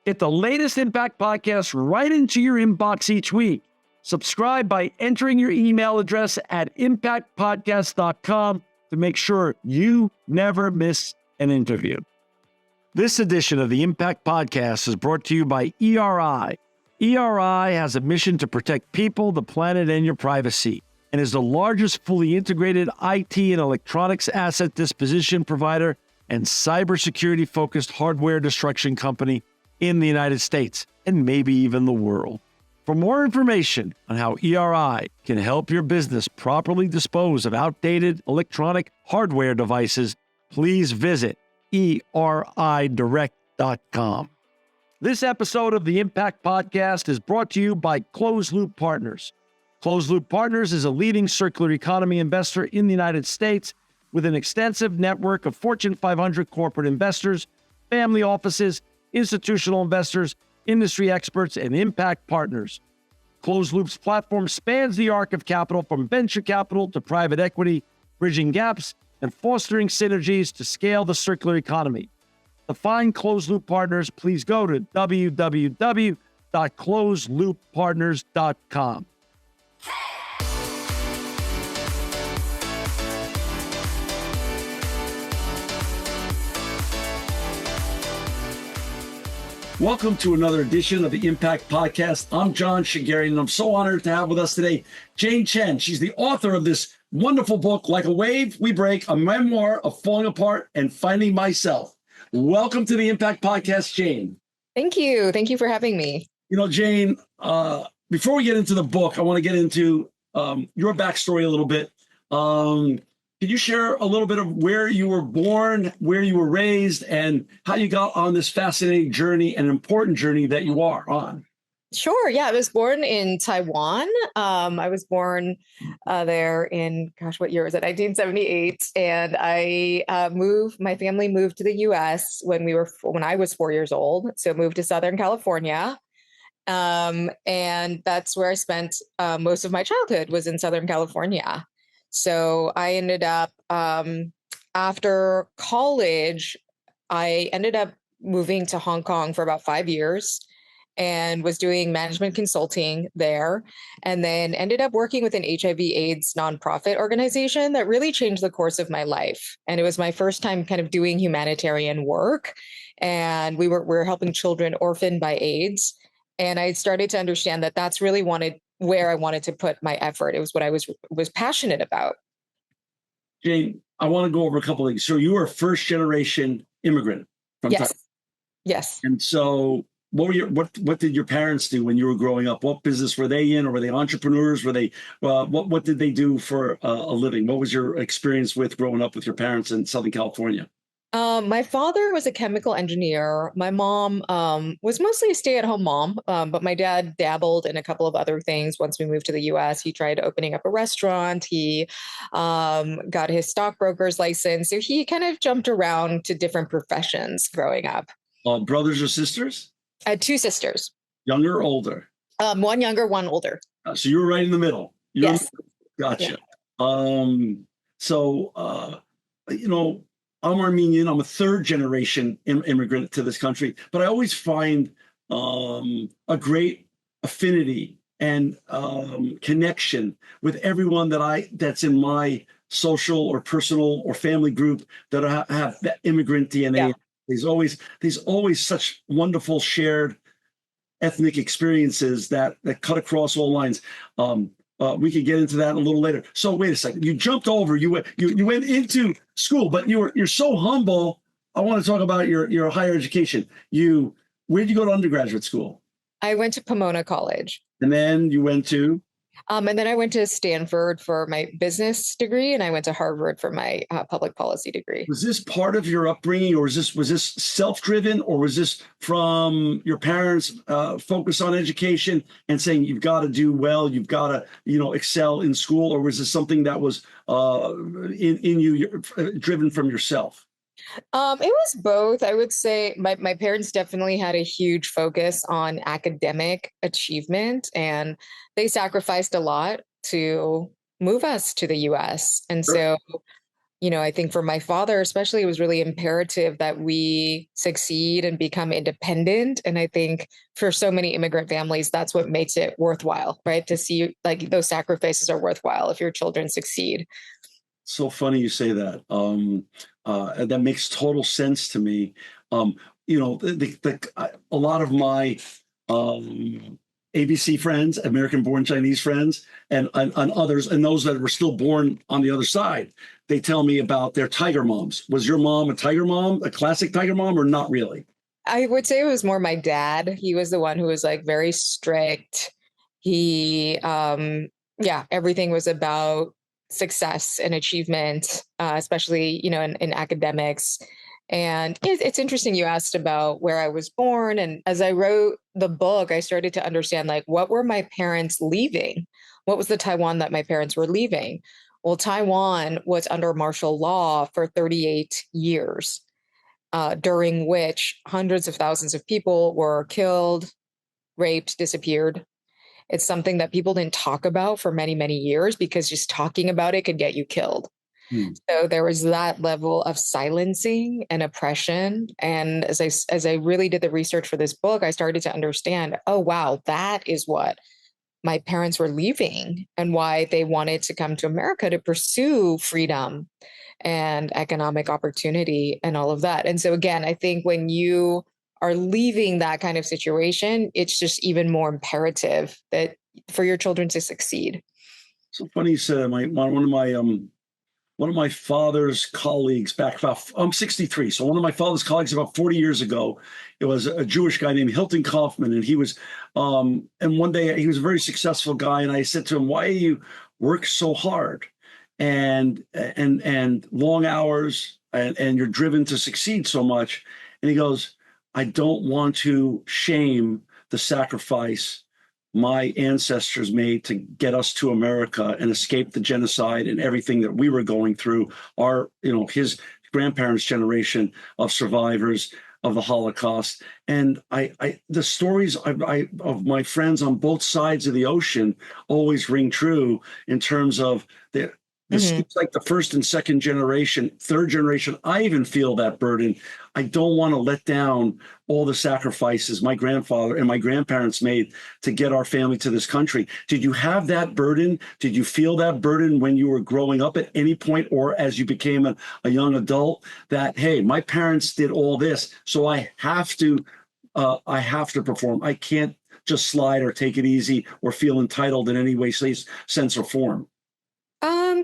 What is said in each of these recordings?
Get the latest Impact podcast right into your inbox each week. Subscribe by entering your email address at impactpodcast.com to make sure you never miss an interview. This edition of the Impact Podcast is brought to you by ERI. ERI has a mission to protect people, the planet, and your privacy, and is the largest fully integrated IT and electronics asset disposition provider and cybersecurity-focused hardware destruction company in the United States, and maybe even the world. For more information on how ERI can help your business properly dispose of outdated electronic hardware devices, please visit eridirect.com. This episode of the Impact Podcast is brought to you by Closed Loop Partners. Closed Loop Partners is a leading circular economy investor in the United States with an extensive network of Fortune 500 corporate investors, family offices, institutional investors, industry experts, and impact partners. Closed Loop's platform spans the arc of capital from venture capital to private equity, bridging gaps and fostering synergies to scale the circular economy. To find Closed Loop Partners, please go to www.closedlooppartners.com. Welcome to another edition of the Impact Podcast. I'm John Shigerian, and I'm so honored to have with us today Chen. She's the author of this wonderful book, Like a Wave We Break, a memoir of falling apart and finding myself. Welcome to the Impact Podcast, Jane. Thank you. Thank you for having me. You know, Jane, before we get into the book, I want to get into your backstory a little bit. Can you share a little bit of where you were born, where you were raised, and how you got on this fascinating journey and important journey that you are on? Sure. Yeah, I was born in Taiwan. I was born there in, what year was it? 1978. And my family moved to the US when I was 4 years old. So moved to Southern California. And that's where I spent most of my childhood, was in Southern California. So I ended up, after college, I ended up moving to Hong Kong for about 5 years and was doing management consulting there, and then ended up working with an HIV/AIDS nonprofit organization that really changed the course of my life. And it was my first time kind of doing humanitarian work. And we were helping children orphaned by AIDS. And I started to understand that that's really where I wanted to put my effort. It was what I was passionate about. Jane, I want to go over a couple of things. So you were a first generation immigrant from Yes. Taiwan. Yes. And so what did your parents do when you were growing up? What business were they in? Or were they entrepreneurs? Were they what did they do for a living? What was your experience with growing up with your parents in Southern California? My father was a chemical engineer. My mom was mostly a stay-at-home mom, but my dad dabbled in a couple of other things. Once we moved to the US, he tried opening up a restaurant. He got his stockbroker's license. So he kind of jumped around to different professions growing up. Brothers or sisters? I had two sisters. Younger or older? One younger, one older. So you were right in the middle. Yes. Gotcha. Yeah. I'm Armenian. I'm a third generation immigrant to this country, but I always find a great affinity and connection with everyone that's in my social or personal or family group that have that immigrant DNA. Yeah. There's always such wonderful shared ethnic experiences that cut across all lines. We could get into that a little later. So wait a second. You jumped over. You went into school, but you're so humble. I want to talk about your higher education. Where'd you go to undergraduate school? I went to Pomona College. And then you went to? And then I went to Stanford for my business degree, and I went to Harvard for my public policy degree. Was this part of your upbringing, or was this self-driven, or was this from your parents' focus on education and saying you've got to do well, you've got to excel in school, or was this something that was in you, driven from yourself? It was both. I would say my parents definitely had a huge focus on academic achievement, and they sacrificed a lot to move us to the US. And so, I think for my father, especially, it was really imperative that we succeed and become independent. And I think for so many immigrant families, that's what makes it worthwhile, right? To see like those sacrifices are worthwhile if your children succeed. So funny you say that. That makes total sense to me. Um, a lot of my um, ABC friends, American-born Chinese friends, and others, and those that were still born on the other side, they tell me about their tiger moms. Was your mom a tiger mom, a classic tiger mom, or not really? I would say it was more my dad. He was the one who was like very strict. He, yeah, everything was about success and achievement, especially, in academics. And it's interesting you asked about where I was born. And as I wrote the book, I started to understand like what were my parents leaving? What was the Taiwan that my parents were leaving? Well, Taiwan was under martial law for 38 years, during which hundreds of thousands of people were killed, raped, disappeared. It's something that people didn't talk about for many, many years because just talking about it could get you killed. Hmm. So there was that level of silencing and oppression. And as I really did the research for this book, I started to understand, oh wow, that is what my parents were leaving and why they wanted to come to America to pursue freedom and economic opportunity and all of that. And so again, I think when you are leaving that kind of situation, it's just even more imperative that for your children to succeed. So funny you said that. One of my father's colleagues back about, I'm 63. So one of my father's colleagues about 40 years ago, it was a Jewish guy named Hilton Kaufman. And and one day he was a very successful guy. And I said to him, why do you work so hard and long hours and you're driven to succeed so much? And he goes, I don't want to shame the sacrifice my ancestors made to get us to America and escape the genocide and everything that we were going through. His grandparents' generation of survivors of the Holocaust. And the stories of my friends on both sides of the ocean always ring true in terms of this Mhm. seems like the first and second generation, third generation. I even feel that burden. I don't want to let down all the sacrifices my grandfather and my grandparents made to get our family to this country. Did you have that burden? Did you feel that burden when you were growing up at any point or as you became a young adult that, hey, my parents did all this, so I have to perform. I can't just slide or take it easy or feel entitled in any way, sense, or form.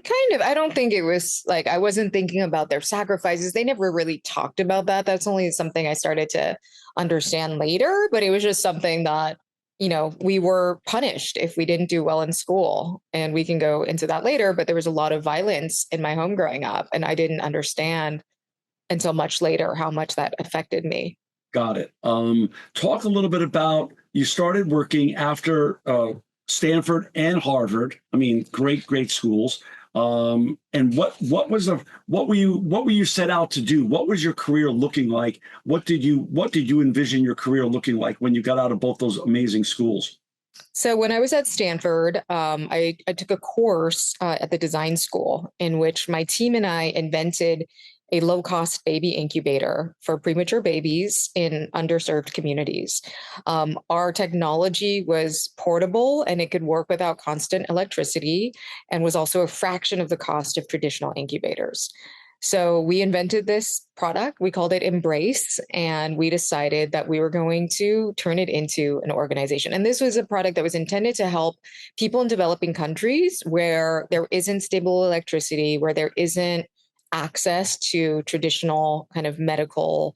Kind of. I don't think it was like I wasn't thinking about their sacrifices. They never really talked about that. That's only something I started to understand later, but it was just something that, we were punished if we didn't do well in school. And we can go into that later, but there was a lot of violence in my home growing up, and I didn't understand until much later how much that affected me. Got it. Talk a little bit about you started working after Stanford and Harvard. I mean, great schools. And what were you set out to do? What was your career looking like? What did you envision your career looking like when you got out of both those amazing schools? So when I was at Stanford, I took a course at the design school in which my team and I invented a low-cost baby incubator for premature babies in underserved communities. Our technology was portable and it could work without constant electricity and was also a fraction of the cost of traditional incubators. So we invented this product. We called it Embrace, and we decided that we were going to turn it into an organization. And this was a product that was intended to help people in developing countries where there isn't stable electricity, where there isn't access to traditional kind of medical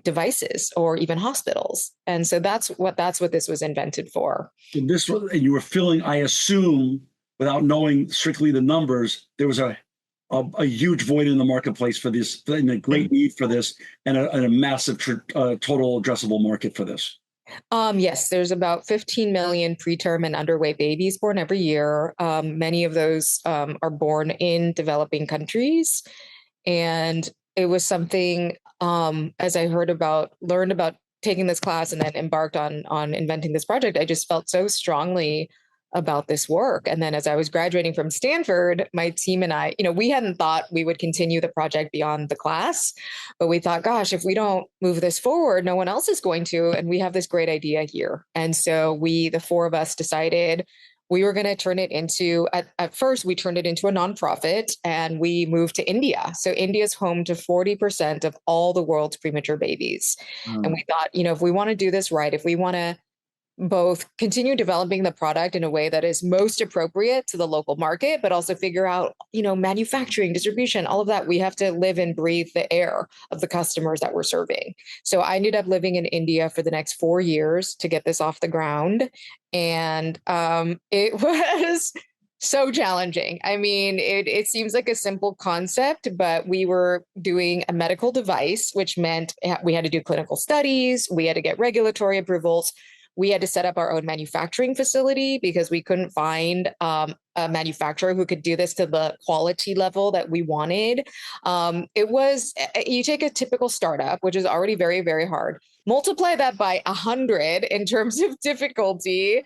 devices or even hospitals. And so that's what this was invented for. And you were feeling, I assume, without knowing strictly the numbers, there was a huge void in the marketplace for this, and a great need for this, and a massive total addressable market for this. Yes, there's about 15 million preterm and underweight babies born every year. Many of those are born in developing countries. And it was something, as I learned about taking this class and then embarked on inventing this project, I just felt so strongly about this work. And then as I was graduating from Stanford, my team and I, we hadn't thought we would continue the project beyond the class, but we thought, gosh, if we don't move this forward, no one else is going to. And we have this great idea here. And so the four of us decided we were going to turn it into, at first, we turned it into a nonprofit and we moved to India. So India is home to 40% of all the world's premature babies. And we thought, if we want to do this right, if we want to both continue developing the product in a way that is most appropriate to the local market, but also figure out, manufacturing, distribution, all of that. We have to live and breathe the air of the customers that we're serving. So I ended up living in India for the next 4 years to get this off the ground. And it was so challenging. I mean, it seems like a simple concept, but we were doing a medical device, which meant we had to do clinical studies, we had to get regulatory approvals. We had to set up our own manufacturing facility because we couldn't find a manufacturer who could do this to the quality level that we wanted. You take a typical startup, which is already very, very hard, multiply that by 100 in terms of difficulty.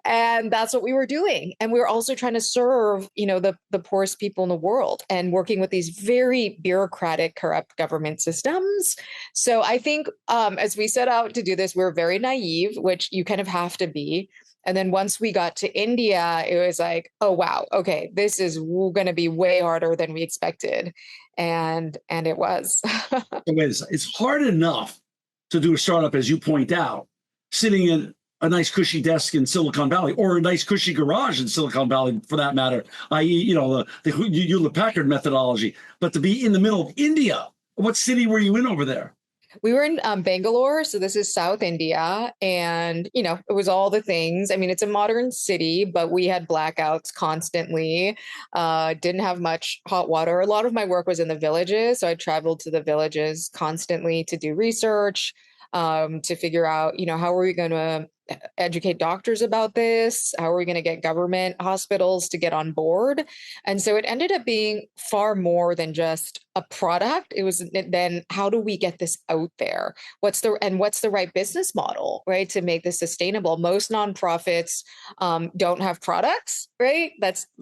And that's what we were doing. And we were also trying to serve, the poorest people in the world and working with these very bureaucratic, corrupt government systems. So I think as we set out to do this, we were very naive, which you kind of have to be. And then once we got to India, it was like, oh, wow, okay, this is going to be way harder than we expected. And it was. It's hard enough to do a startup, as you point out, sitting in a nice cushy desk in Silicon Valley, or a nice cushy garage in Silicon Valley, for that matter, i.e., the Hewlett-Packard methodology. But to be in the middle of India, what city were you in over there? We were in Bangalore, so this is South India, and it was all the things. I mean, it's a modern city, but we had blackouts constantly. Didn't have much hot water. A lot of my work was in the villages, so I traveled to the villages constantly to do research, to figure out, how are we going to educate doctors about this? How are we going to get government hospitals to get on board? And so it ended up being far more than just a product. It was then, how do we get this out there? What's the right business model, right, to make this sustainable? Most nonprofits don't have products, right?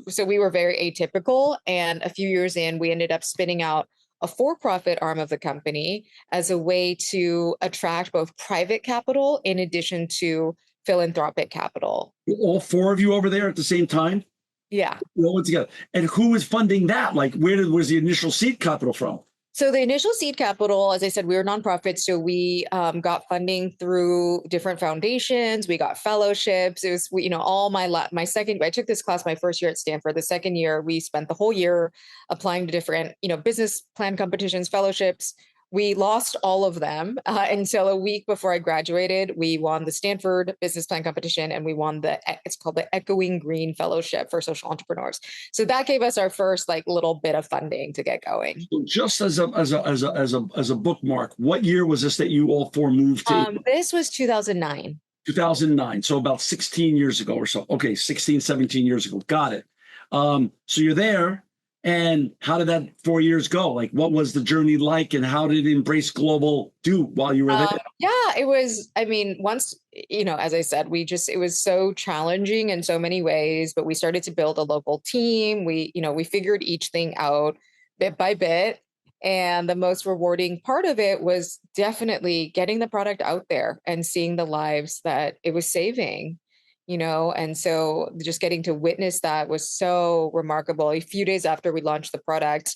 So we were very atypical. And a few years in, we ended up spinning out a for-profit arm of the company as a way to attract both private capital in addition to philanthropic capital. All four of you over there at the same time? Yeah. We all went together. And who was funding that? Like, was the initial seed capital from? So the initial seed capital, as I said, we were nonprofits. So we got funding through different foundations. We got fellowships. It was, all my second, I took this class my first year at Stanford. The second year, we spent the whole year applying to different, business plan competitions, fellowships. We lost all of them until a week before I graduated. We won the Stanford Business Plan Competition, and we won it's called the Echoing Green Fellowship for Social Entrepreneurs. So that gave us our first little bit of funding to get going. So just as a bookmark, what year was this that you all four moved to? This was 2009. 2009. So about 16 years ago or so. Okay, 16, 17 years ago. Got it. So you're there. And how did that 4 years go? Like, what was the journey like, and how did Embrace Global do while you were there? Yeah, it was, once, as I said, it was so challenging in so many ways, but we started to build a local team. We figured each thing out bit by bit. And the most rewarding part of it was definitely getting the product out there and seeing the lives that it was saving. And so just getting to witness that was so remarkable. A few days after we launched the product,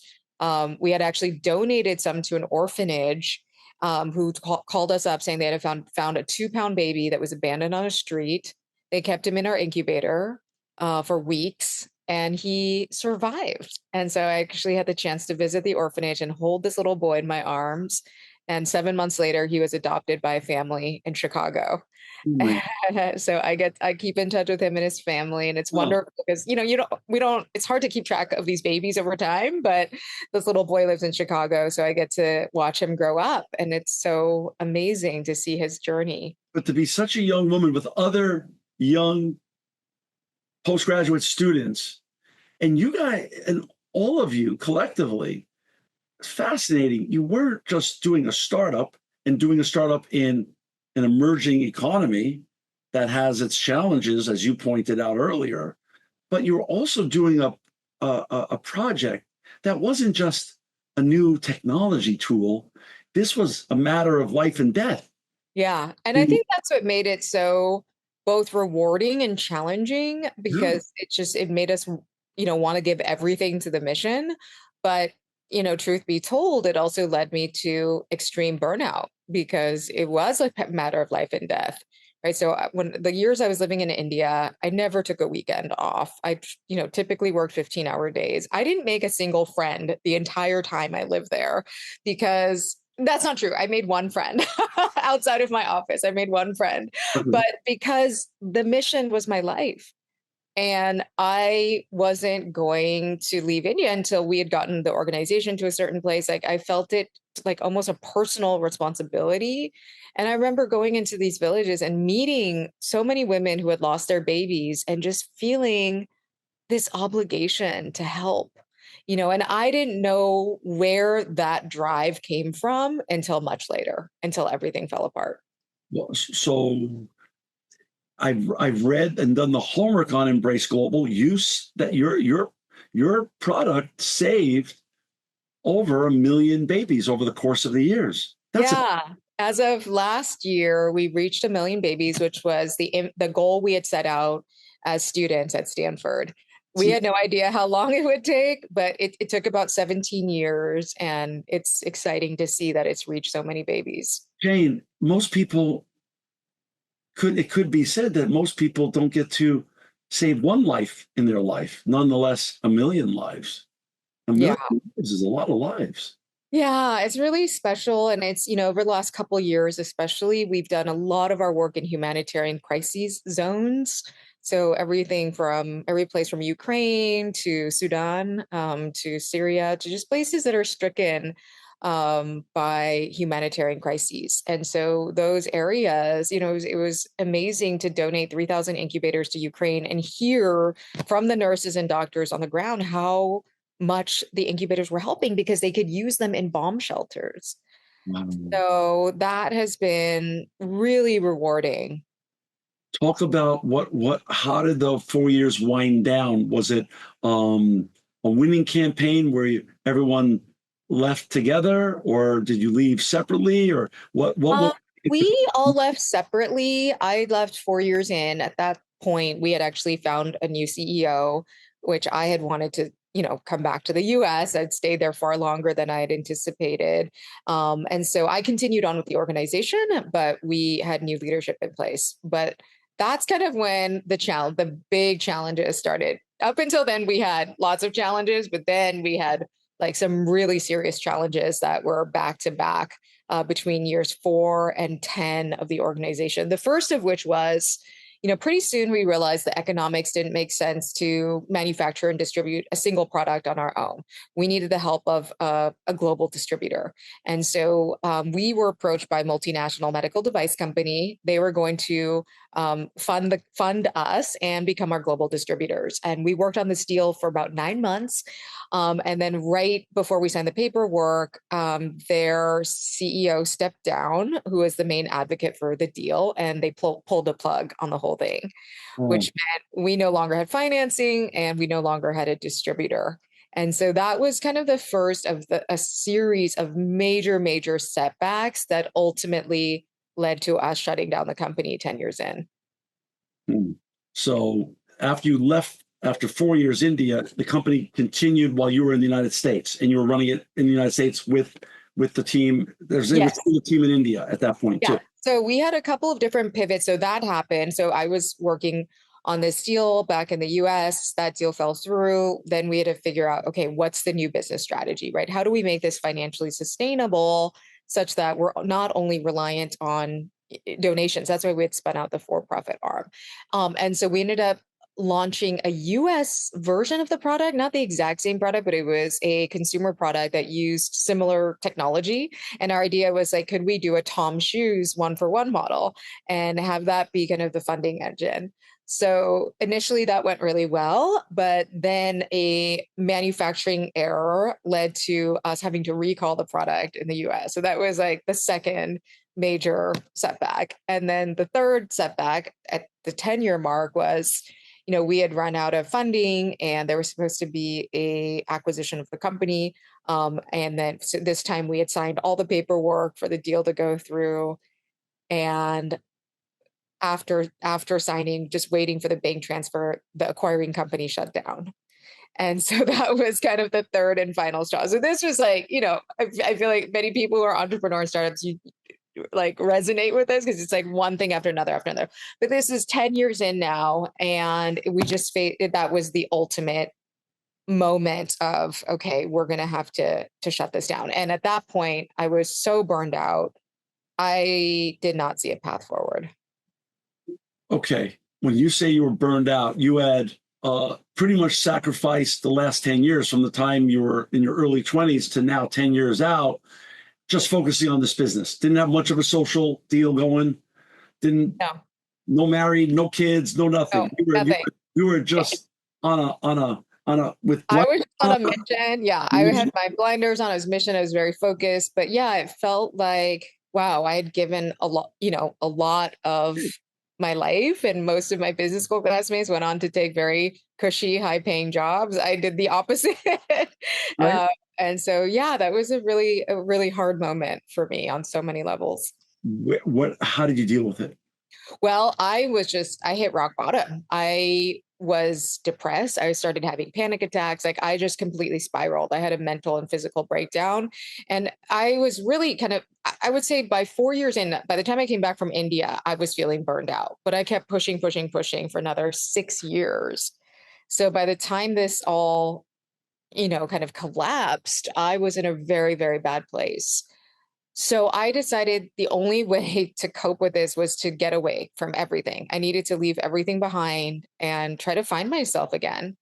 we had actually donated some to an orphanage who called us up saying they had found a 2-pound baby that was abandoned on a street. They kept him in our incubator for weeks, and he survived. And so I actually had the chance to visit the orphanage and hold this little boy in my arms. And 7 months later, he was adopted by a family in Chicago. So I keep in touch with him and his family, and it's wonderful because it's hard to keep track of these babies over time, but this little boy lives in Chicago, so I get to watch him grow up, and it's so amazing to see his journey. But to be such a young woman with other young postgraduate students, and you guys and all of you collectively, it's fascinating. You weren't just doing a startup in an emerging economy. that has its challenges, as you pointed out earlier, but you're also doing a project that wasn't just a new technology tool. This was a matter of life and death. Yeah. And I think that's what made it so both rewarding and challenging, Yeah. because it made us, want to give everything to the mission. But, truth be told, it also led me to extreme burnout because it was a matter of life and death. Right. So when the years I was living in India, I never took a weekend off. I, typically worked 15-hour days. I didn't make a single friend the entire time I lived there because that's not true. I made one friend outside of my office. I made one friend, Okay. but because the mission was my life. And I wasn't going to leave India until we had gotten the organization to a certain place. Like I felt it like almost a personal responsibility. And I remember going into these villages and meeting so many women who had lost their babies and just feeling this obligation to help. And I didn't know where that drive came from until much later, until everything fell apart. Well, so I've read and done the homework on Embrace Global use that your product saved over 1 million babies over the course of the years. That's a Yeah. As of last year, we reached 1 million babies, which was the goal we had set out as students at Stanford. We had no idea how long it would take, but it took about 17 years, and it's exciting to see that it's reached so many babies. Jane. Most people it could be said that most people don't get to save one life in their life. Nonetheless, 1 million lives. A Yeah. million lives is a lot of lives. Yeah, it's really special. And it's, over the last couple years, especially, we've done a lot of our work in humanitarian crises zones. So every place from Ukraine to Sudan, to Syria, to just places that are stricken by humanitarian crises. And so those areas, it was amazing to donate 3,000 incubators to Ukraine and hear from the nurses and doctors on the ground how much the incubators were helping because they could use them in bomb shelters. Wow. So that has been really rewarding. Talk about how did the 4 years wind down? Was it a winning campaign where everyone left together, or did you leave separately, or what Uh, was we all left separately. I left 4 years in. At that point, we had actually found a new CEO, which I had wanted to, come back to the US. I'd stayed there far longer than I had anticipated. And so I continued on with the organization, but we had new leadership in place. But that's kind of when the big challenges started. Up until then, we had lots of challenges, but then we had like some really serious challenges that were back to back between years 4 and 10 of the organization. The first of which was, pretty soon we realized the economics didn't make sense to manufacture and distribute a single product on our own. We needed the help of a global distributor. And so we were approached by a multinational medical device company. They were going to fund us and become our global distributors. And we worked on this deal for about 9 months. And then right before we signed the paperwork, their CEO stepped down, who was the main advocate for the deal, and they pulled the plug on the whole thing, which meant we no longer had financing and we no longer had a distributor. And so that was kind of the first of a series of major, major setbacks that ultimately led to us shutting down the company 10 years in. So after you left, after 4 years India, the company continued while you were in the United States, and you were running it in the United States with the team. It was Yes. still a team in India at that point Yeah. too. So we had a couple of different pivots. So that happened. So I was working on this deal back in the US. That deal fell through. Then we had to figure out, okay, what's the new business strategy, right? How do we make this financially sustainable such that we're not only reliant on donations? That's why we had spun out the for-profit arm. And so we ended up launching a US version of the product, not the exact same product, but it was a consumer product that used similar technology. And our idea was like, could we do a Tom Shoes 1-for-1 model and have that be kind of the funding engine? So initially that went really well, but then a manufacturing error led to us having to recall the product in the US. So that was like the second major setback. And then the third setback at the 10-year mark was, we had run out of funding and there was supposed to be a acquisition of the company. And then so this time we had signed all the paperwork for the deal to go through. And after signing, just waiting for the bank transfer, the acquiring company shut down. And so that was kind of the third and final straw. So this was like, I feel like many people who are entrepreneur startups, you like resonate with this because it's like one thing after another after another. But this is 10 years in now. And we just that was the ultimate moment of, okay, we're going to have to shut this down. And at that point, I was so burned out. I did not see a path forward. Okay. When you say you were burned out, you had pretty much sacrificed the last 10 years from the time you were in your early 20s to now 10 years out, just focusing on this business. Didn't have much of a social deal going. No married, no kids, no nothing. You were just on a with. I was on a mission. Yeah, I had my blinders on. I was mission. I was very focused. But yeah, it felt like, wow, I had given a lot of my life, and most of my business school classmates went on to take very cushy, high-paying jobs. I did the opposite. Right. And so, yeah, that was a really hard moment for me on so many levels. How did you deal with it? Well, I hit rock bottom. I was depressed. I started having panic attacks. Like I just completely spiraled. I had a mental and physical breakdown. And I was really I would say by 4 years in, by the time I came back from India, I was feeling burned out, but I kept pushing for another 6 years. So by the time this all, kind of collapsed, I was in a very, very bad place. So I decided the only way to cope with this was to get away from everything. I needed to leave everything behind and try to find myself again.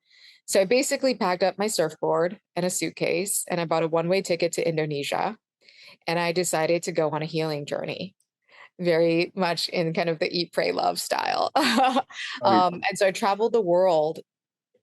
So I basically packed up my surfboard and a suitcase, and I bought a one-way ticket to Indonesia. And I decided to go on a healing journey, very much in kind of the eat, pray, love style. And so I traveled the world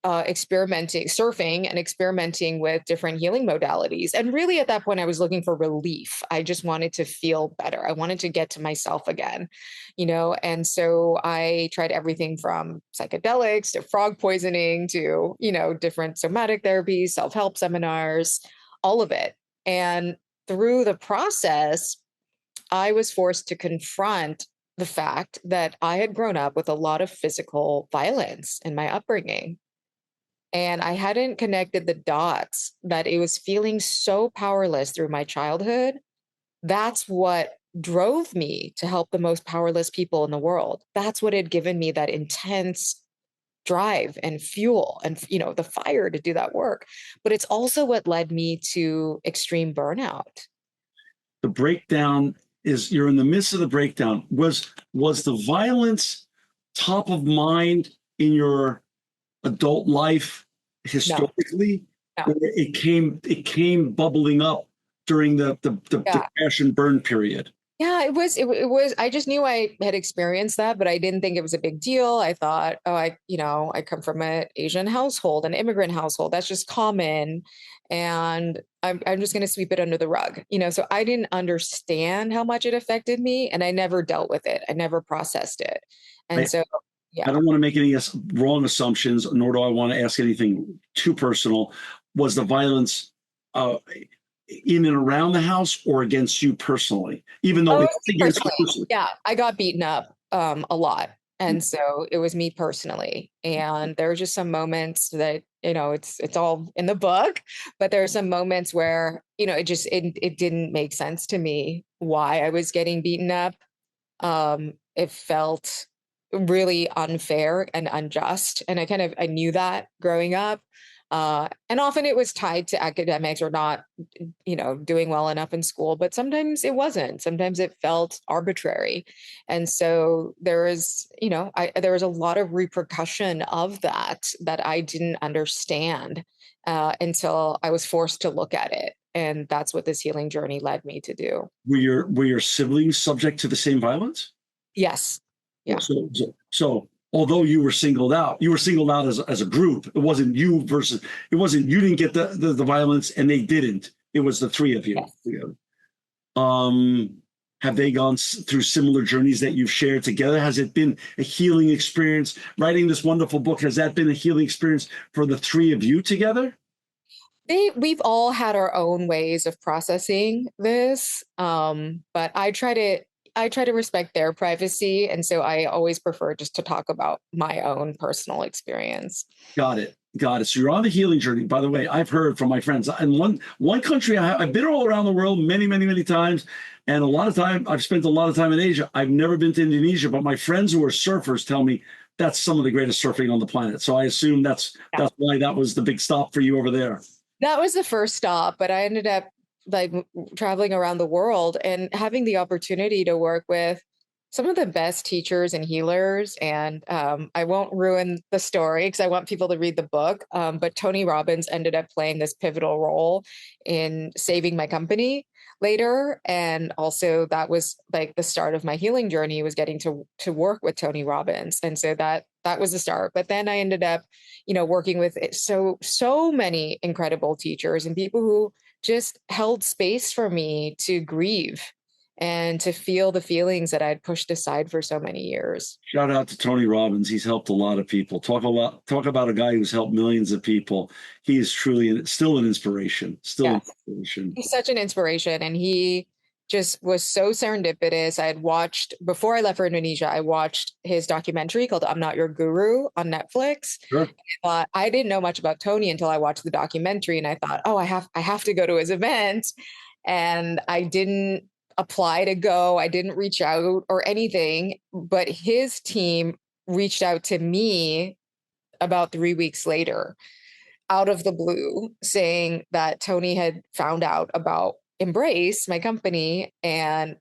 surfing and experimenting with different healing modalities. And really at that point, I was looking for relief. I just wanted to feel better. I wanted to get to myself again, and so I tried everything from psychedelics to frog poisoning to, different somatic therapies, self-help seminars, all of it. And through the process, I was forced to confront the fact that I had grown up with a lot of physical violence in my upbringing. And I hadn't connected the dots that it was feeling so powerless through my childhood. That's what drove me to help the most powerless people in the world. That's what had given me that intense drive and fuel and, the fire to do that work. But it's also what led me to extreme burnout. The breakdown you're in the midst of the breakdown. Was the violence top of mind in your adult life historically? No. It came bubbling up during the crash and burn period. Yeah, it was, I just knew I had experienced that, but I didn't think it was a big deal. I thought, I come from an Asian household, an immigrant household. That's just common. And I'm just going to sweep it under the rug, so I didn't understand how much it affected me, and I never dealt with it. I never processed it. And yeah. I don't want to make any wrong assumptions, nor do I want to ask anything too personal. Was the violence in and around the house or against you personally? Even though it's against you personally. Yeah, I got beaten up a lot. And so it was me personally. And there were just some moments that, it's all in the book, but there are some moments where, it didn't make sense to me why I was getting beaten up. It felt really unfair and unjust. And I knew that growing up. And often it was tied to academics or not, doing well enough in school, but sometimes it wasn't. Sometimes it felt arbitrary. And so there was a lot of repercussion of that I didn't understand until I was forced to look at it. And that's what this healing journey led me to do. Were your siblings subject to the same violence? Yes. Yeah. So although you were singled out as a group. It wasn't you didn't get the violence and they didn't. It was the three of you. Yes. Together. Have they gone through similar journeys that you've shared together? Has it been a healing experience? Writing this wonderful book, has that been a healing experience for the three of you together? We've all had our own ways of processing this, but I try to respect their privacy, and so I always prefer just to talk about my own personal experience. Got it. Got it. So you're on the healing journey. By the way, I've heard from my friends. And one country, I've been all around the world many, many, many times. And a lot of time, I've spent a lot of time in Asia. I've never been to Indonesia, but my friends who are surfers tell me that's some of the greatest surfing on the planet. So I assume that's why that was the big stop for you over there. That was the first stop, but I ended up like traveling around the world and having the opportunity to work with some of the best teachers and healers. And I won't ruin the story because I want people to read the book. But Tony Robbins ended up playing this pivotal role in saving my company later. And also that was like the start of my healing journey, was getting to work with Tony Robbins. And so that was the start. But then I ended up, working with so many incredible teachers and people who just held space for me to grieve and to feel the feelings that I'd pushed aside for so many years. Shout out to Tony Robbins. He's helped a lot of people. Talk about a guy who's helped millions of people. He is truly still an inspiration. Still an inspiration. He's such an inspiration, and he just was so serendipitous. Before I left for Indonesia, I watched his documentary called I'm Not Your Guru on Netflix. Sure. I didn't know much about Tony until I watched the documentary, and I thought, oh, I have to go to his event. And I didn't apply to go. I didn't reach out or anything, but his team reached out to me about 3 weeks later, out of the blue, saying that Tony had found out about Embrace, my company, and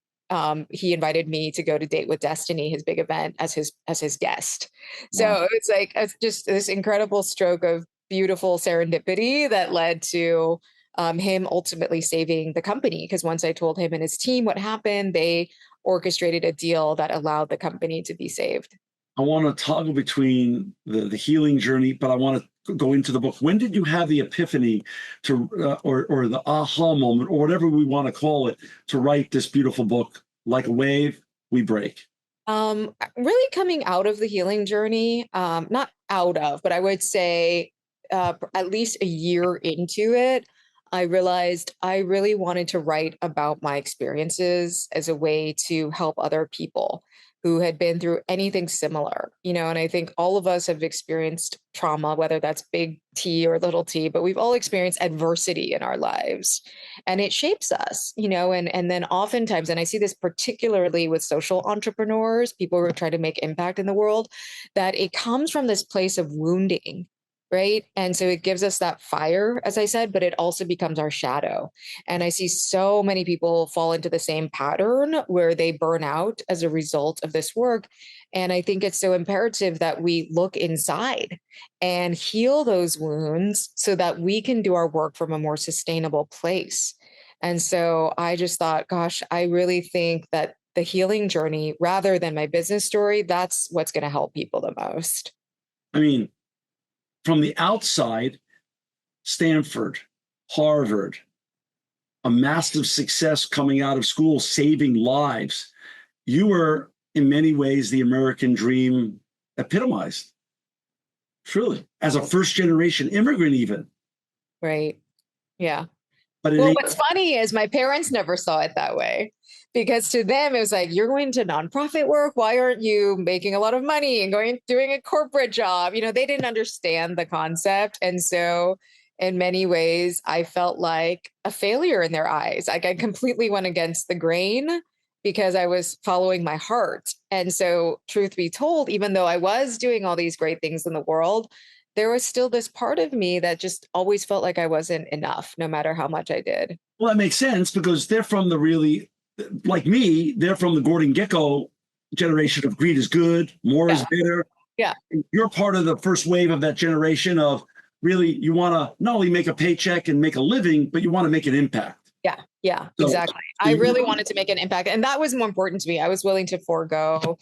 he invited me to go to Date with Destiny, his big event, as his guest. So it's like just this incredible stroke of beautiful serendipity that led to him ultimately saving the company. Because once I told him and his team what happened, they orchestrated a deal that allowed the company to be saved. I want to toggle between the healing journey, but I want to go into the book. When did you have the epiphany to, or the aha moment, or whatever we want to call it, to write this beautiful book, Like a Wave, We Break? Really coming out of the healing journey, not out of, but I would say at least a year into it, I realized I really wanted to write about my experiences as a way to help other people who had been through anything similar, and I think all of us have experienced trauma, whether that's big T or little t, but we've all experienced adversity in our lives, and it shapes us, and then oftentimes, and I see this particularly with social entrepreneurs, people who are trying to make impact in the world, that it comes from this place of wounding. Right. And so it gives us that fire, as I said, but it also becomes our shadow. And I see so many people fall into the same pattern where they burn out as a result of this work. And I think it's so imperative that we look inside and heal those wounds so that we can do our work from a more sustainable place. And so I just thought, gosh, I really think that the healing journey, rather than my business story, that's what's going to help people the most. I mean, from the outside, Stanford, Harvard, a massive success coming out of school, saving lives. You were, in many ways, the American dream epitomized, truly, as a first-generation immigrant even. Right. Yeah. But what's funny is my parents never saw it that way, because to them, it was like, you're going to nonprofit work. Why aren't you making a lot of money and doing a corporate job? They didn't understand the concept. And so in many ways, I felt like a failure in their eyes. Like I completely went against the grain because I was following my heart. And so truth be told, even though I was doing all these great things in the world, there was still this part of me that just always felt like I wasn't enough, no matter how much I did. Well, that makes sense because they're from like me, they're from the Gordon Gekko generation of greed is good, more is better. Yeah. You're part of the first wave of that generation of really, you want to not only make a paycheck and make a living, but you want to make an impact. Yeah, exactly. I really wanted to make an impact. And that was more important to me. I was willing to forego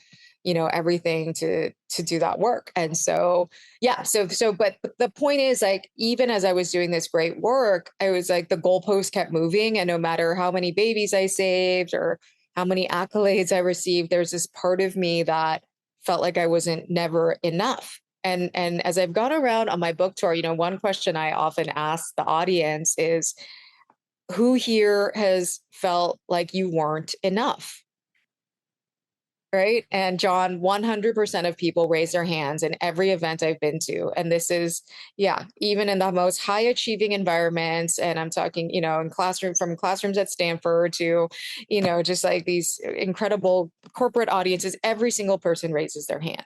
everything to do that work. And so, but the point is, like, even as I was doing this great work, I was like, the goalpost kept moving. And no matter how many babies I saved or, how many accolades I received, there's this part of me that felt like I wasn't never enough. And as I've gone around on my book tour, one question I often ask the audience is, who here has felt like you weren't enough? Right. And John, 100% of people raise their hands in every event I've been to. And this is, yeah, even in the most high achieving environments. And I'm talking, in from classrooms at Stanford to, just like these incredible corporate audiences, every single person raises their hand.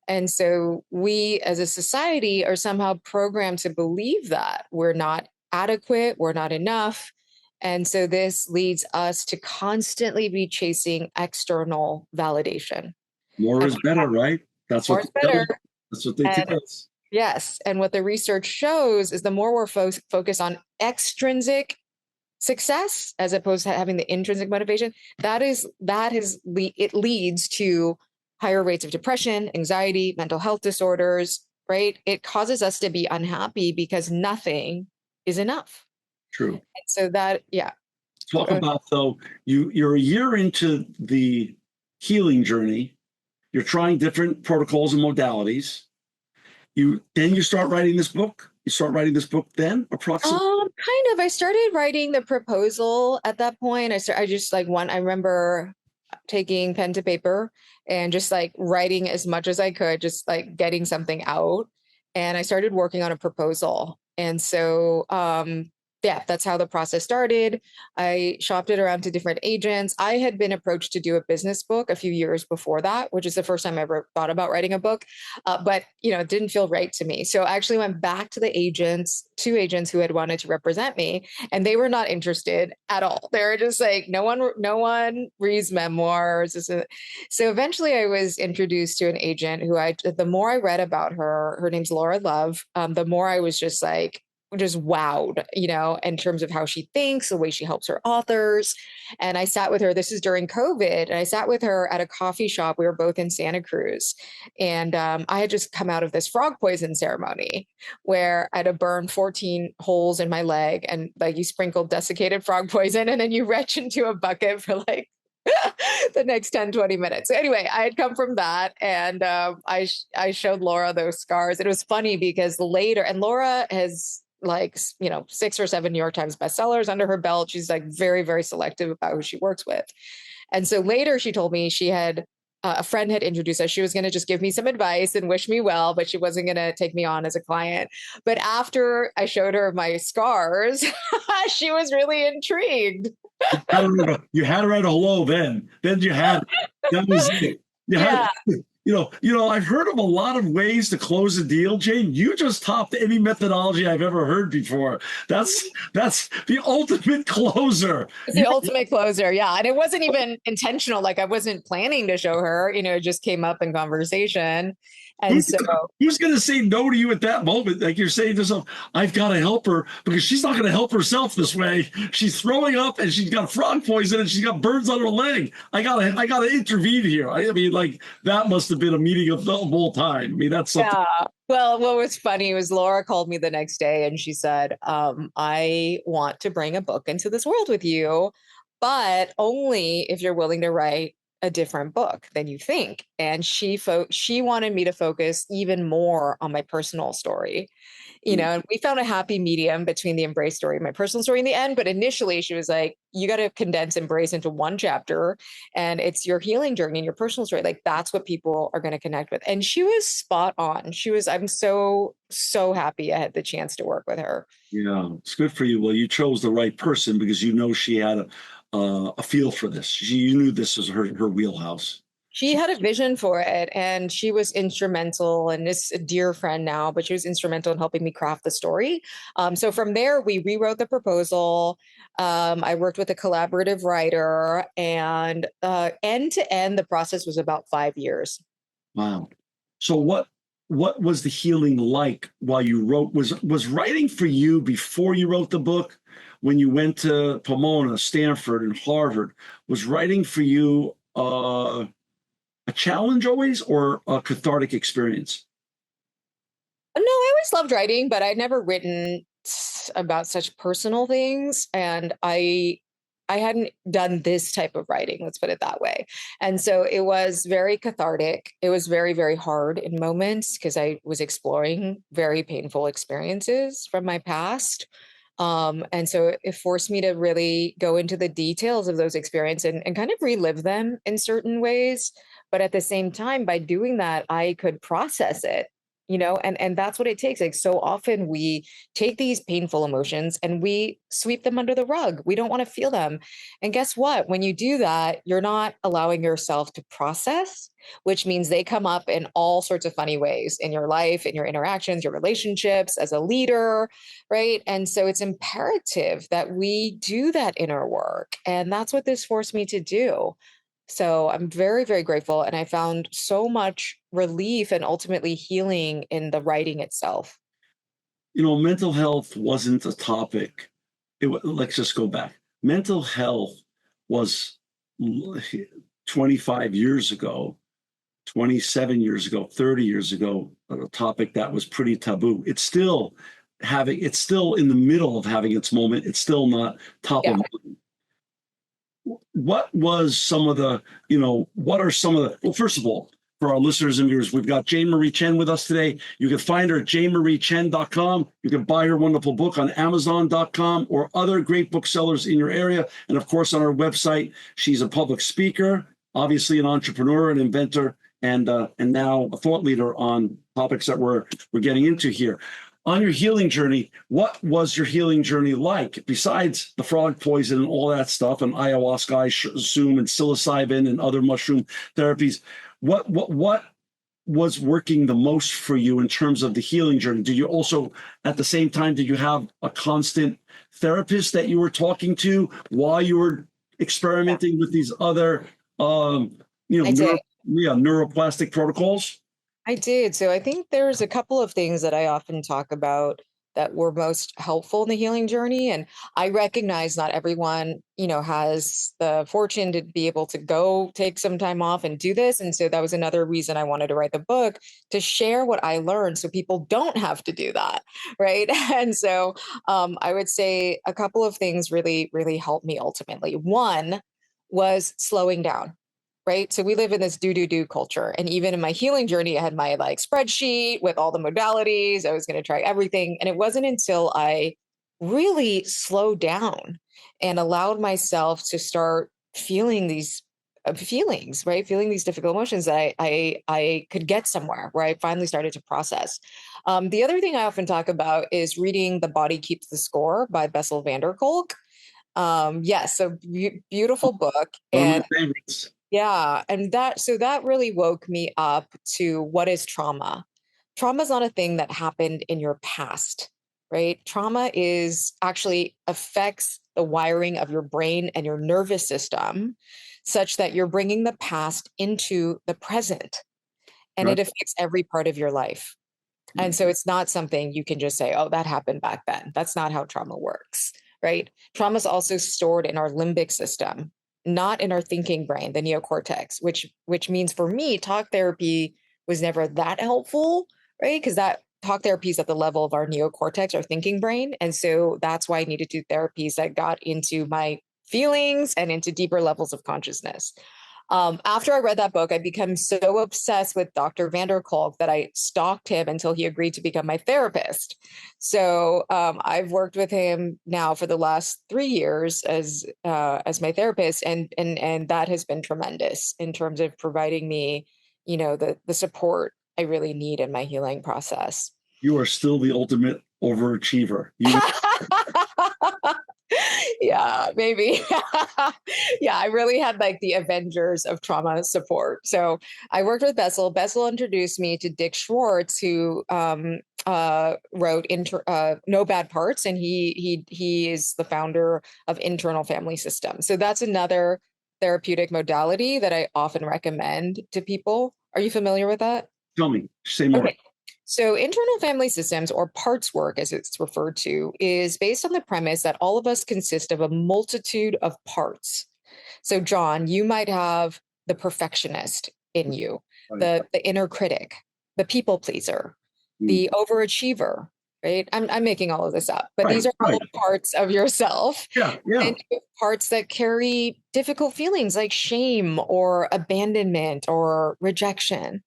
And so we as a society are somehow programmed to believe that we're not adequate, we're not enough. And so this leads us to constantly be chasing external validation. More And is better, right? That's more what is they tell better. us. That's what they And tell us. yes. And what the research shows is the more we're focused on extrinsic success as opposed to having the intrinsic motivation, it leads to higher rates of depression, anxiety, mental health disorders, right? It causes us to be unhappy because nothing is enough. True. And so that, yeah. Talk about, though, you're a year into the healing journey. You're trying different protocols and modalities. You start writing this book. You start writing this book then, approximately. Kind of. I started writing the proposal at that point. I just like I remember taking pen to paper and just like writing as much as I could, just like getting something out. And I started working on a proposal. And so, yeah, that's how the process started. I shopped it around to different agents. I had been approached to do a business book a few years before that, which is the first time I ever thought about writing a book. But, it didn't feel right to me. So I actually went back to two agents who had wanted to represent me, and they were not interested at all. They were just like, no one reads memoirs. So eventually I was introduced to an agent the more I read about her name's Laura Love, the more I was just like, just wowed, in terms of how she thinks, the way she helps her authors. And I sat with her, this is during COVID, and I sat with her at a coffee shop. We were both in Santa Cruz. And I had just come out of this frog poison ceremony where I had to burn 14 holes in my leg, and like you sprinkle desiccated frog poison and then you retch into a bucket for like the next 10-20 minutes. So anyway, I had come from that, and I showed Laura those scars. It was funny because later, and Laura has like 6 or 7 New York Times bestsellers under her belt. She's like very, very selective about who she works with. And so later she told me she had a friend had introduced us. She was going to just give me some advice and wish me well, but she wasn't going to take me on as a client. But after I showed her my scars, she was really intrigued. You had her at hello then. Then you had that was it. Yeah. I've heard of a lot of ways to close a deal, Jane. You just topped any methodology I've ever heard before. That's the ultimate closer. It's the ultimate closer. Yeah. And it wasn't even intentional. Like I wasn't planning to show her, it just came up in conversation. And who's going to say no to you at that moment? Like you're saying to yourself, I've got to help her because she's not going to help herself this way. She's throwing up and she's got frog poison and she's got burns on her leg. I gotta intervene here. I mean, like that must have been a meeting of all time. I mean, that's something. Yeah. Well, what was funny was Laura called me the next day and she said, I want to bring a book into this world with you, but only if you're willing to write a different book than you think. And she wanted me to focus even more on my personal story, and we found a happy medium between the Embrace story and my personal story in the end. But initially she was like, you got to condense Embrace into one chapter, and it's your healing journey and your personal story. Like that's what people are going to connect with. And she was spot on. I'm so happy I had the chance to work with her. Yeah, it's good for you. Well, you chose the right person because she had a feel for this. You knew this was her wheelhouse. She had a vision for it, and she was instrumental, and is a dear friend now, but she was instrumental in helping me craft the story. So from there, we rewrote the proposal. I worked with a collaborative writer, and end to end, the process was about 5 years. Wow. So what was the healing like while you wrote? Was writing for you before you wrote the book? When you went to Pomona, Stanford, and Harvard, was writing for you a challenge always or a cathartic experience? No, I always loved writing, but I'd never written about such personal things. And I I hadn't done this type of writing, let's put it that way. And so it was very cathartic. It was very, very hard in moments because I was exploring very painful experiences from my past. And so it forced me to really go into the details of those experiences and kind of relive them in certain ways. But at the same time, by doing that, I could process it, and that's what it takes. Like, so often we take these painful emotions and we sweep them under the rug. We don't want to feel them. And guess what? When you do that, you're not allowing yourself to process, which means they come up in all sorts of funny ways in your life, in your interactions, your relationships as a leader, right? And so it's imperative that we do that inner work. And that's what this forced me to do. So I'm very, very grateful. And I found so much relief and ultimately healing in the writing itself. Mental health wasn't a topic. Let's just go back. Mental health was 25 years ago, 27 years ago, 30 years ago, a topic that was pretty taboo. It's still in the middle of having its moment. It's still not top of mind. What was some of the, what are some of the, well, first of all, for our listeners and viewers, we've got Jane Marie Chen with us today. You can find her at janemariechen.com. You can buy her wonderful book on amazon.com or other great booksellers in your area. And of course, on our website, she's a public speaker, obviously an entrepreneur, an inventor, and now a thought leader on topics that we're getting into here. On your healing journey, what was your healing journey like? Besides the frog poison and all that stuff, and ayahuasca, I assume, and psilocybin and other mushroom therapies, what was working the most for you in terms of the healing journey? Did you also, at the same time, did you have a constant therapist that you were talking to while you were experimenting with these other, neuroplastic protocols? I did. So I think there's a couple of things that I often talk about that were most helpful in the healing journey. And I recognize not everyone, has the fortune to be able to go take some time off and do this. And so that was another reason I wanted to write the book, to share what I learned so people don't have to do that. Right. And so I would say a couple of things really, really helped me ultimately. One was slowing down. Right. So we live in this do culture. And even in my healing journey, I had my spreadsheet with all the modalities. I was going to try everything. And it wasn't until I really slowed down and allowed myself to start feeling these feelings, right? Feeling these difficult emotions that I could get somewhere where I finally started to process. The other thing I often talk about is reading The Body Keeps the Score by Bessel van der Kolk. Yes, so beautiful book. One of my favorites. Yeah. And that really woke me up to what is trauma. Trauma is not a thing that happened in your past, right? Trauma actually affects the wiring of your brain and your nervous system such that you're bringing the past into the present, and it affects every part of your life. And so it's not something you can just say, oh, that happened back then. That's not how trauma works, right? Trauma is also stored in our limbic system, not in our thinking brain, the neocortex, which means for me, talk therapy was never that helpful, right? Because that talk therapy is at the level of our neocortex, our thinking brain. And so that's why I needed to do therapies that got into my feelings and into deeper levels of consciousness. After I read that book, I became so obsessed with Dr. van der Kolk that I stalked him until he agreed to become my therapist. So I've worked with him now for the last 3 years as my therapist, and that has been tremendous in terms of providing me, the support I really need in my healing process. You are still the ultimate overachiever. Yeah, maybe. Yeah, I really had the Avengers of trauma support. So I worked with Bessel. Bessel introduced me to Dick Schwartz, who wrote No Bad Parts, and he is the founder of Internal Family Systems. So that's another therapeutic modality that I often recommend to people. Are you familiar with that? Tell me, say more. Okay. So internal family systems, or parts work as it's referred to, is based on the premise that all of us consist of a multitude of parts. So John, you might have the perfectionist in you, the inner critic, the people pleaser, the overachiever, right? I'm making all of this up, but Right, these are right. all parts of yourself. Yeah, yeah. And you have parts that carry difficult feelings like shame or abandonment or rejection.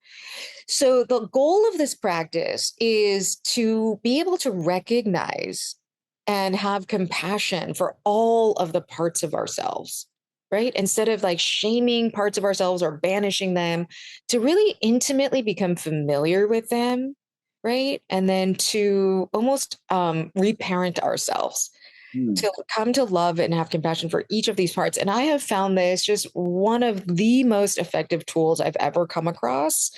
So the goal of this practice is to be able to recognize and have compassion for all of the parts of ourselves, right? Instead of like shaming parts of ourselves or banishing them, to really intimately become familiar with them, right? And then to almost reparent ourselves, Mm. to come to love and have compassion for each of these parts. And I have found this just one of the most effective tools I've ever come across.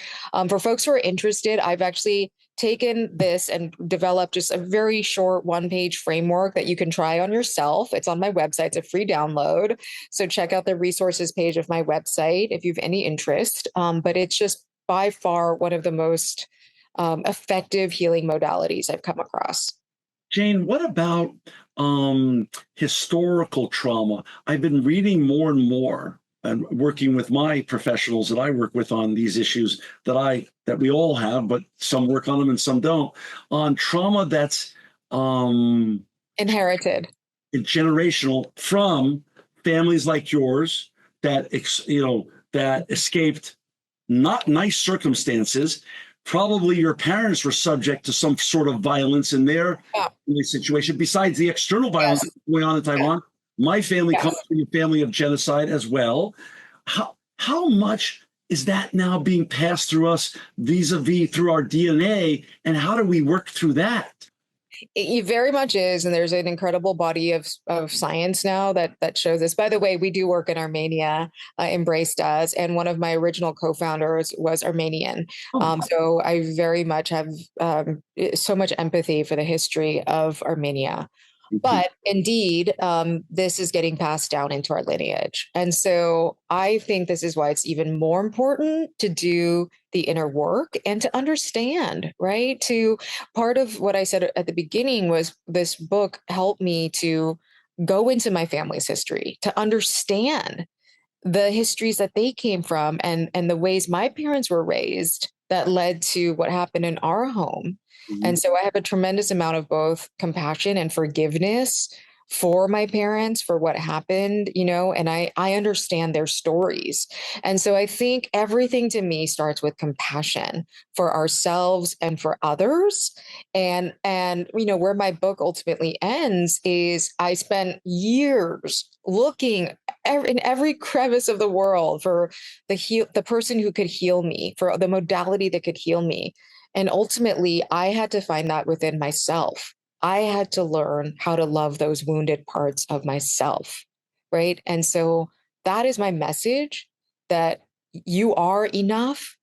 For folks who are interested, I've actually taken this and developed just a very short 1-page framework that you can try on yourself. It's on my website, it's a free download. So check out the resources page of my website if you have any interest. But it's just by far one of the most effective healing modalities I've come across. Jane, what about historical trauma? I've been reading more and more and working with my professionals that I work with on these issues that we all have, but some work on them and some don't, on trauma that's Inherited. generational from families like yours that that escaped not nice circumstances. Probably your parents were subject to some sort of violence in their situation, besides the external violence Yes. going on in Taiwan. My family comes Yes. from a family of genocide as well. How much is that now being passed through us vis-a-vis through our DNA, and how do we work through that? It very much is, and there's an incredible body of science now that shows this. By the way, we do work in Armenia. Embrace does, and one of my original co-founders was Armenian. Oh, So I very much have so much empathy for the history of Armenia. mhm. But indeed, this is getting passed down into our lineage. And so I think this is why it's even more important to do the inner work and to understand, right? To part of what I said at the beginning was this book helped me to go into my family's history, to understand the histories that they came from and the ways my parents were raised that led to what happened in our home. Mhm. And so I have a tremendous amount of both compassion and forgiveness for my parents for what happened, and I understand their stories. And so I think everything to me starts with compassion for ourselves and for others. And where my book ultimately ends is I spent years looking in every crevice of the world for the person who could heal me, for the modality that could heal me. And ultimately, I had to find that within myself. I had to learn how to love those wounded parts of myself. Right. And so that is my message, that you are enough.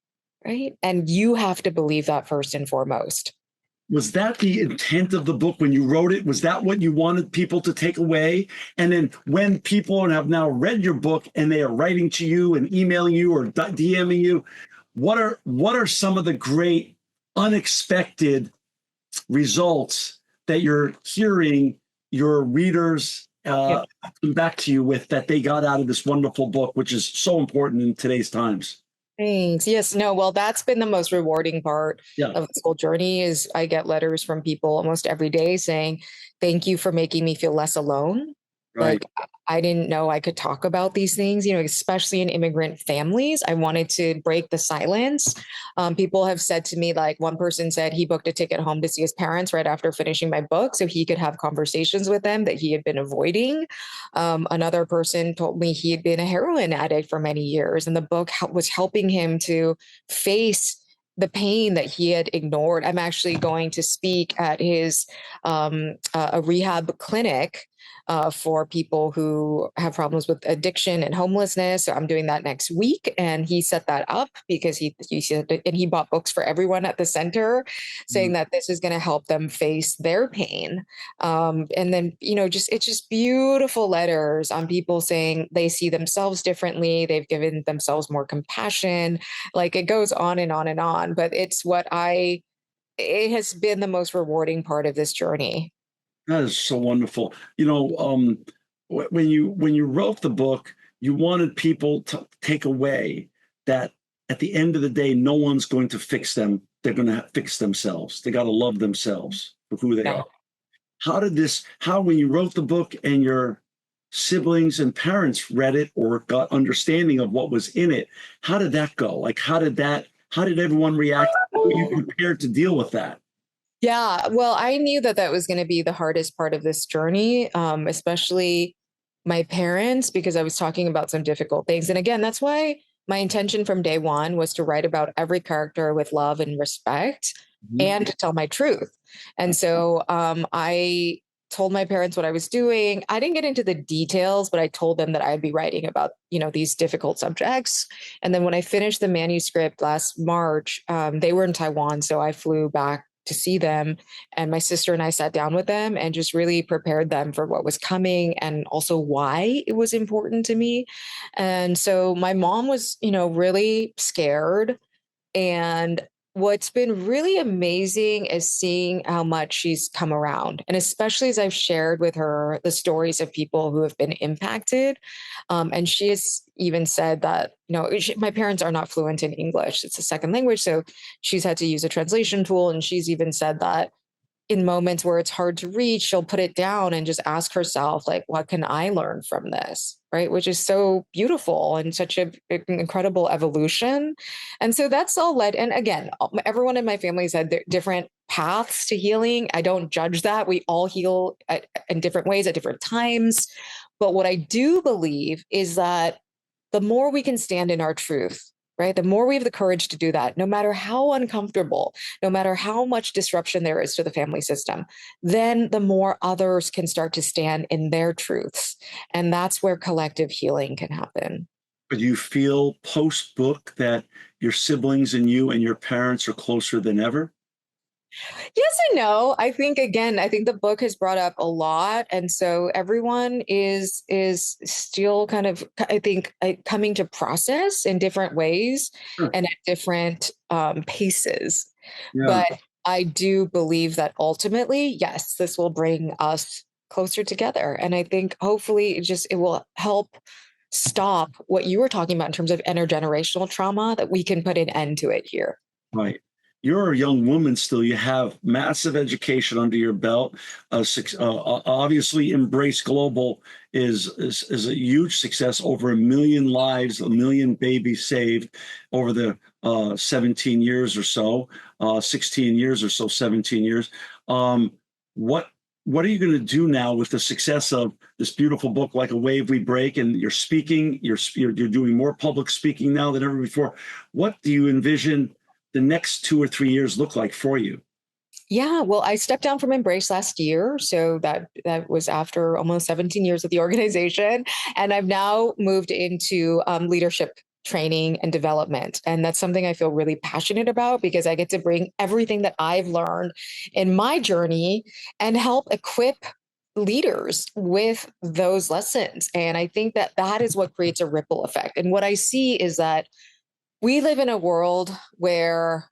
Right. And you have to believe that first and foremost. Was that the intent of the book when you wrote it? Was that what you wanted people to take away? And then when people have now read your book and they are writing to you and emailing you or DMing you, what are some of the great unexpected results that you're hearing your readers Yep. come back to you with, that they got out of this wonderful book, which is so important in today's times? Thanks. Yes, no, well, that's been the most rewarding part Yeah, of this whole journey is I get letters from people almost every day saying, thank you for making me feel less alone. right. Like I didn't know I could talk about these things, especially in immigrant families. I wanted to break the silence. People have said to me, like one person said he booked a ticket home to see his parents right after finishing my book so he could have conversations with them that he had been avoiding. Another person told me he had been a heroin addict for many years, and the book was helping him to face the pain that he had ignored. I'm actually going to speak at his a rehab clinic for people who have problems with addiction and homelessness. So I'm doing that next week, and he set that up because he said, and he bought books for everyone at the center, saying that this is going to help them face their pain. And then it's just beautiful letters on people saying they see themselves differently. They've given themselves more compassion. Like it goes on and on and on. But it has been the most rewarding part of this journey. That is so wonderful. When you wrote the book, you wanted people to take away that at the end of the day, no one's going to fix them. They're going to fix themselves. They got to love themselves. for who they Yeah. are. When you wrote the book and your siblings and parents read it or got understanding of what was in it, how did that go? Like, how did everyone react? How were you prepared to deal with that? Yeah, well, I knew that that was going to be the hardest part of this journey, especially my parents, because I was talking about some difficult things. And again, that's why my intention from day one was to write about every character with love and respect and to tell my truth. And so I told my parents what I was doing. I didn't get into the details, but I told them that I'd be writing about, these difficult subjects. And then when I finished the manuscript last March, they were in Taiwan. So I flew back to see them. And my sister and I sat down with them and just really prepared them for what was coming and also why it was important to me. And so my mom was, really scared. And what's been really amazing is seeing how much she's come around. And especially as I've shared with her the stories of people who have been impacted. And she has even said that, my parents are not fluent in English. It's a second language. So she's had to use a translation tool. And she's even said that in moments where it's hard to reach, she'll put it down and just ask herself, like, what can I learn from this? Right. Which is so beautiful and such an incredible evolution. And so that's all led. And again, everyone in my family has had different paths to healing. I don't judge that. We all heal in different ways at different times. But what I do believe is that the more we can stand in our truth, right? The more we have the courage to do that, no matter how uncomfortable, no matter how much disruption there is to the family system, then the more others can start to stand in their truths. And that's where collective healing can happen. But you feel post book that your siblings and you and your parents are closer than ever? Yes and no. I think the book has brought up a lot, and so everyone is still kind of, I think, coming to process in different ways Sure. and at different paces. Yeah. But I do believe that ultimately, yes, this will bring us closer together, and I think hopefully it will help stop what you were talking about in terms of intergenerational trauma, that we can put an end to it here. Right. You're a young woman still. You have massive education under your belt. Obviously, Embrace Global is a huge success. Over 1 million lives, 1 million babies saved over the 17 years or so, 16 years or so, 17 years. What are you going to do now with the success of this beautiful book, Like a Wave We Break, and you're speaking, you're doing more public speaking now than ever before. What do you envision the next 2 or 3 years look like for you? Yeah, well, I stepped down from Embrace last year, so that was after almost 17 years of the organization, and I've now moved into leadership training and development, and that's something I feel really passionate about because I get to bring everything that I've learned in my journey and help equip leaders with those lessons. And I think that that is what creates a ripple effect. And what I see is that we live in a world where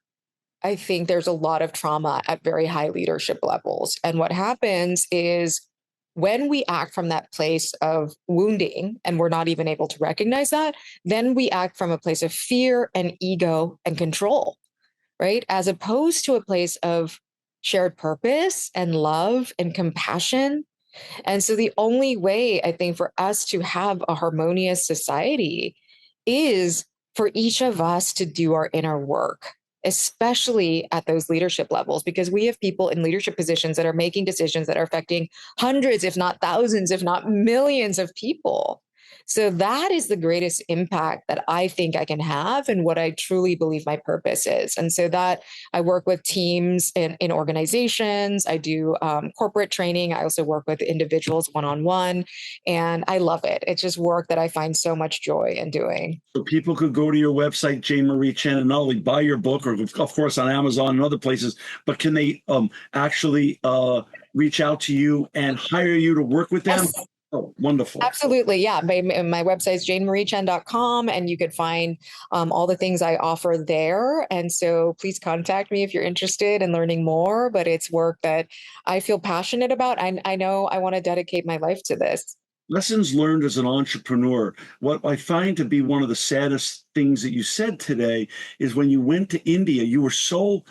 I think there's a lot of trauma at very high leadership levels. And what happens is when we act from that place of wounding and we're not even able to recognize that, then we act from a place of fear and ego and control, right? As opposed to a place of shared purpose and love and compassion. And so the only way I think for us to have a harmonious society is for each of us to do our inner work, especially at those leadership levels, because we have people in leadership positions that are making decisions that are affecting hundreds, if not thousands, if not millions of people. So that is the greatest impact that I think I can have and what I truly believe my purpose is. And so that I work with teams in organizations. I do corporate training. I also work with individuals one-on-one, and I love it. It's just work that I find so much joy in doing. So people could go to your website, Jane Marie Chen, and not only buy your book, or of course on Amazon and other places, but can they actually reach out to you and hire you to work with them? Yes. Oh, wonderful. Absolutely. Yeah. My website is janemariechan.com, and you could find all the things I offer there. And so please contact me if you're interested in learning more, but it's work that I feel passionate about. I know I want to dedicate my life to this. Lessons learned as an entrepreneur. What I find to be one of the saddest things that you said today is when you went to India, you were so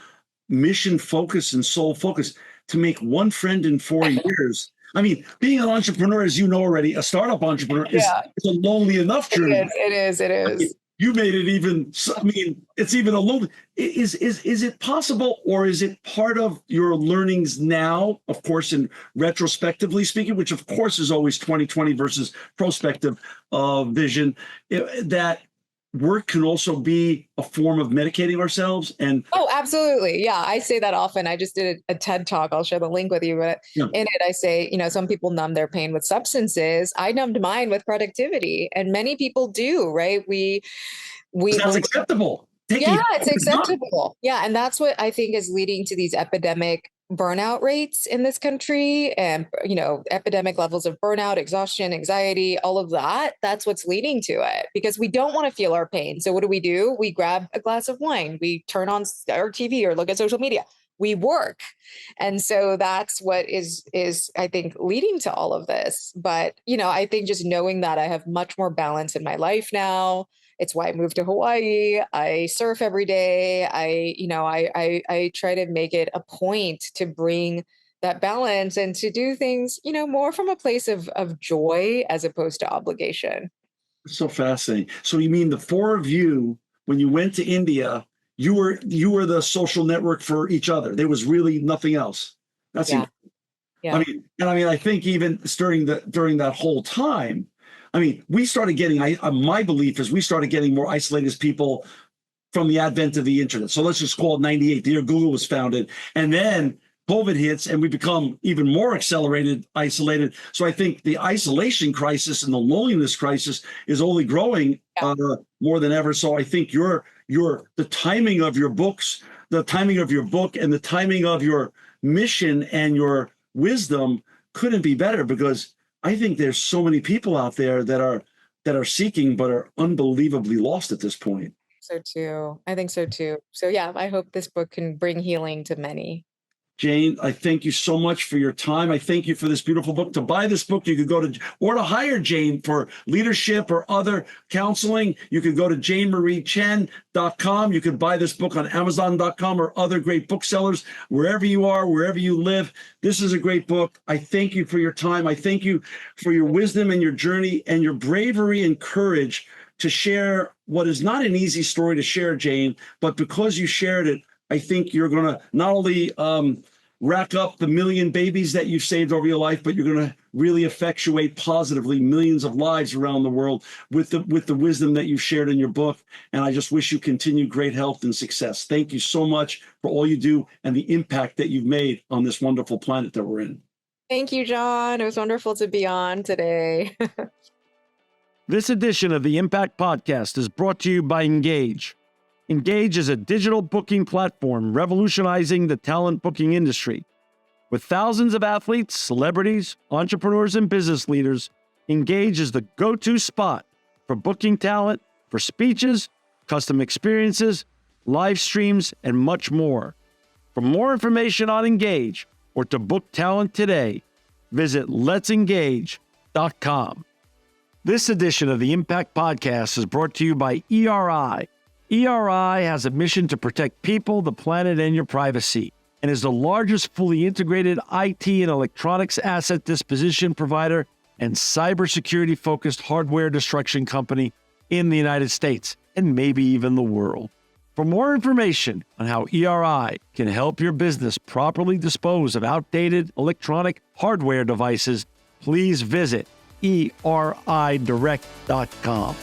mission focused and soul focused to make one friend in 4 years. I mean, being an entrepreneur, as you know already, a startup entrepreneur is it's a lonely enough journey. It is. I mean, you made it even. I mean, it's even a lonely. Is it possible, or is it part of your learnings now? Of course, in retrospectively speaking, which of course is always 2020 versus prospective vision, that work can also be a form of medicating ourselves. And oh, absolutely. Yeah, I say that often. I just did a TED talk. I'll share the link with you. But in it, I say, some people numb their pain with substances. I numbed mine with productivity, and many people do. Right? That's acceptable. It's acceptable. Yeah, and that's what I think is leading to these epidemic burnout rates in this country, and epidemic levels of burnout, exhaustion, anxiety, all of that. That's what's leading to it, because we don't want to feel our pain. So what do? We grab a glass of wine, we turn on our TV or look at social media, we work. And so that's what is I think leading to all of this. But I think just knowing that I have much more balance in my life now. It's why I moved to Hawaii. I surf every day. I try to make it a point to bring that balance and to do things, more from a place of joy as opposed to obligation. So fascinating. So you mean the four of you, when you went to India, you were the social network for each other. There was really nothing else. That's incredible. Yeah. I think even during that whole time, we started getting, my belief is we started getting more isolated as people from the advent of the internet. So let's just call it 98, the year Google was founded. And then COVID hits and we become even more isolated. So I think the isolation crisis and the loneliness crisis is only growing more than ever. So I think the timing of your books, the timing of your book, and the timing of your mission and your wisdom couldn't be better, because I think there's so many people out there that are seeking but are unbelievably lost at this point. So too. I think so too. So yeah, I hope this book can bring healing to many. Jane, I thank you so much for your time. I thank you for this beautiful book. To buy this book, you could go to hire Jane for leadership or other counseling. You could go to JaneMarieChen.com. You could buy this book on Amazon.com or other great booksellers, wherever you are, wherever you live. This is a great book. I thank you for your time. I thank you for your wisdom and your journey and your bravery and courage to share what is not an easy story to share, Jane, but because you shared it, I think you're going to not only rack up the 1 million babies that you've saved over your life, but you're going to really effectuate positively millions of lives around the world with the wisdom that you've shared in your book. And I just wish you continued great health and success. Thank you so much for all you do and the impact that you've made on this wonderful planet that we're in. Thank you, John. It was wonderful to be on today. This edition of the Impact Podcast is brought to you by Engage. Engage is a digital booking platform revolutionizing the talent booking industry. With thousands of athletes, celebrities, entrepreneurs, and business leaders, Engage is the go-to spot for booking talent, for speeches, custom experiences, live streams, and much more. For more information on Engage or to book talent today, visit letsengage.com. This edition of the Impact Podcast is brought to you by ERI. ERI has a mission to protect people, the planet, and your privacy, and is the largest fully integrated IT and electronics asset disposition provider and cybersecurity-focused hardware destruction company in the United States, and maybe even the world. For more information on how ERI can help your business properly dispose of outdated electronic hardware devices, please visit eridirect.com.